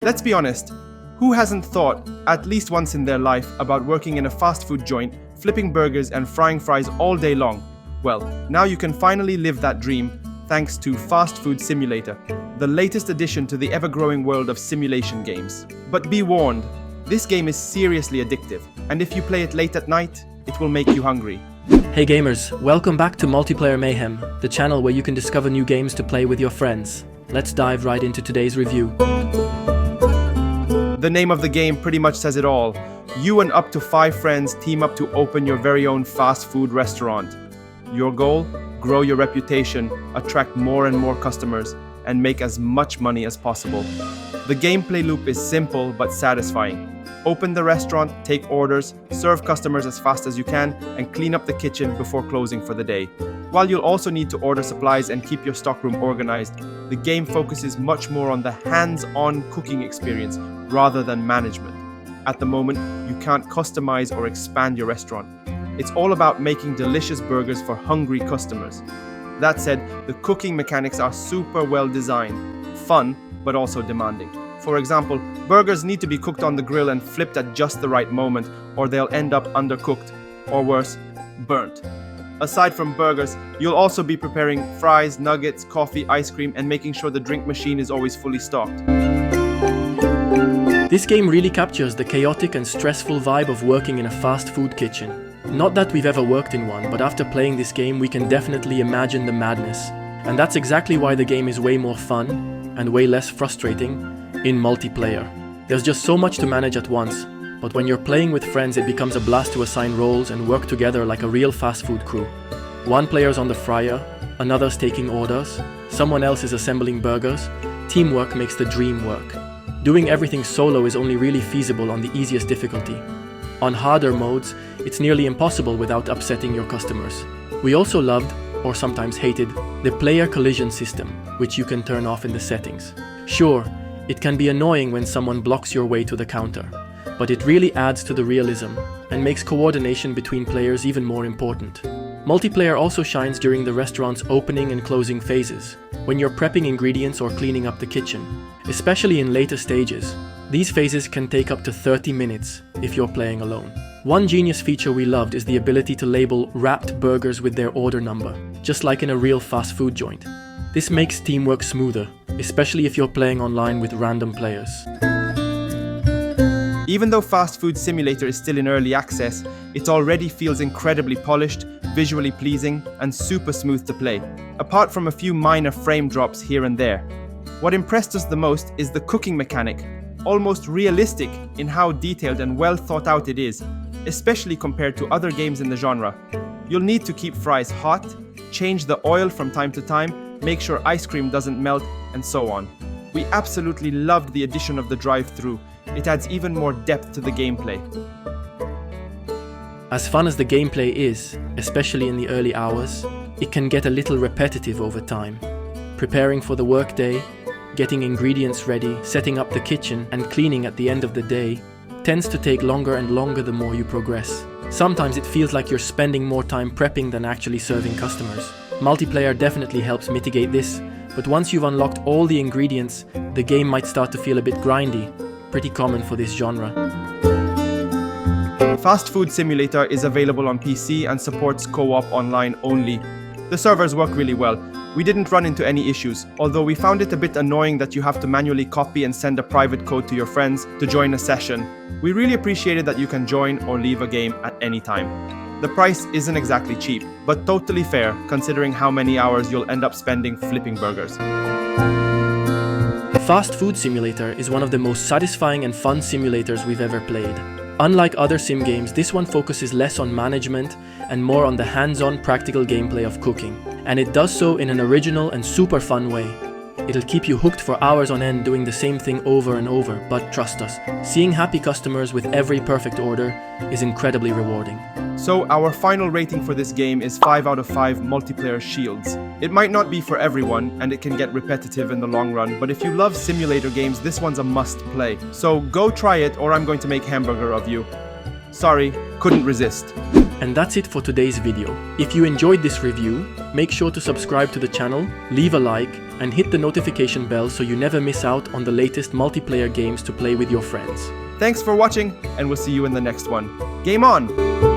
Let's be honest, who hasn't thought, at least once in their life, about working in a fast food joint, flipping burgers and frying fries all day long? Well, now you can finally live that dream thanks to Fast Food Simulator, the latest addition to the ever-growing world of simulation games. But be warned, this game is seriously addictive, and if you play it late at night, it will make you hungry. Hey gamers, welcome back to Multiplayer Mayhem, the channel where you can discover new games to play with your friends. Let's dive right into today's review. The name of the game pretty much says it all. You and up to 5 friends team up to open your very own fast food restaurant. Your goal? Grow your reputation, attract more and more customers, and make as much money as possible. The gameplay loop is simple but satisfying. Open the restaurant, take orders, serve customers as fast as you can, and clean up the kitchen before closing for the day. While you'll also need to order supplies and keep your stockroom organized, the game focuses much more on the hands-on cooking experience rather than management. At the moment, you can't customize or expand your restaurant. It's all about making delicious burgers for hungry customers. That said, the cooking mechanics are super well designed, fun, but also demanding. For example, burgers need to be cooked on the grill and flipped at just the right moment, or they'll end up undercooked, or worse, burnt. Aside from burgers, you'll also be preparing fries, nuggets, coffee, ice cream, and making sure the drink machine is always fully stocked. This game really captures the chaotic and stressful vibe of working in a fast food kitchen. Not that we've ever worked in one, but after playing this game we can definitely imagine the madness. And that's exactly why the game is way more fun, and way less frustrating, in multiplayer. There's just so much to manage at once, but when you're playing with friends it becomes a blast to assign roles and work together like a real fast food crew. One player's on the fryer, another's taking orders, someone else is assembling burgers. Teamwork makes the dream work. Doing everything solo is only really feasible on the easiest difficulty. On harder modes, it's nearly impossible without upsetting your customers. We also loved, or sometimes hated, the player collision system, which you can turn off in the settings. Sure, it can be annoying when someone blocks your way to the counter, but it really adds to the realism and makes coordination between players even more important. Multiplayer also shines during the restaurant's opening and closing phases, when you're prepping ingredients or cleaning up the kitchen. Especially in later stages, these phases can take up to 30 minutes if you're playing alone. One genius feature we loved is the ability to label wrapped burgers with their order number, just like in a real fast food joint. This makes teamwork smoother, especially if you're playing online with random players. Even though Fast Food Simulator is still in early access, it already feels incredibly polished, visually pleasing, and super smooth to play, apart from a few minor frame drops here and there. What impressed us the most is the cooking mechanic, almost realistic in how detailed and well thought out it is, especially compared to other games in the genre. You'll need to keep fries hot, change the oil from time to time, make sure ice cream doesn't melt, and so on. We absolutely loved the addition of the drive-thru. It adds even more depth to the gameplay. As fun as the gameplay is, especially in the early hours, it can get a little repetitive over time. Preparing for the workday, getting ingredients ready, setting up the kitchen, and cleaning at the end of the day tends to take longer and longer the more you progress. Sometimes it feels like you're spending more time prepping than actually serving customers. Multiplayer definitely helps mitigate this, but once you've unlocked all the ingredients, the game might start to feel a bit grindy, pretty common for this genre. Fast Food Simulator is available on PC and supports co-op online only. The servers work really well. We didn't run into any issues, although we found it a bit annoying that you have to manually copy and send a private code to your friends to join a session. We really appreciated that you can join or leave a game at any time. The price isn't exactly cheap, but totally fair considering how many hours you'll end up spending flipping burgers. Fast Food Simulator is one of the most satisfying and fun simulators we've ever played. Unlike other sim games, this one focuses less on management and more on the hands-on practical gameplay of cooking. And it does so in an original and super fun way. It'll keep you hooked for hours on end doing the same thing over and over, but trust us, seeing happy customers with every perfect order is incredibly rewarding. So our final rating for this game is 5 out of 5 multiplayer shields. It might not be for everyone and it can get repetitive in the long run, but if you love simulator games, this one's a must play. So go try it or I'm going to make hamburger of you. Sorry, couldn't resist. And that's it for today's video. If you enjoyed this review, make sure to subscribe to the channel, leave a like, and hit the notification bell so you never miss out on the latest multiplayer games to play with your friends. Thanks for watching, and we'll see you in the next one. Game on!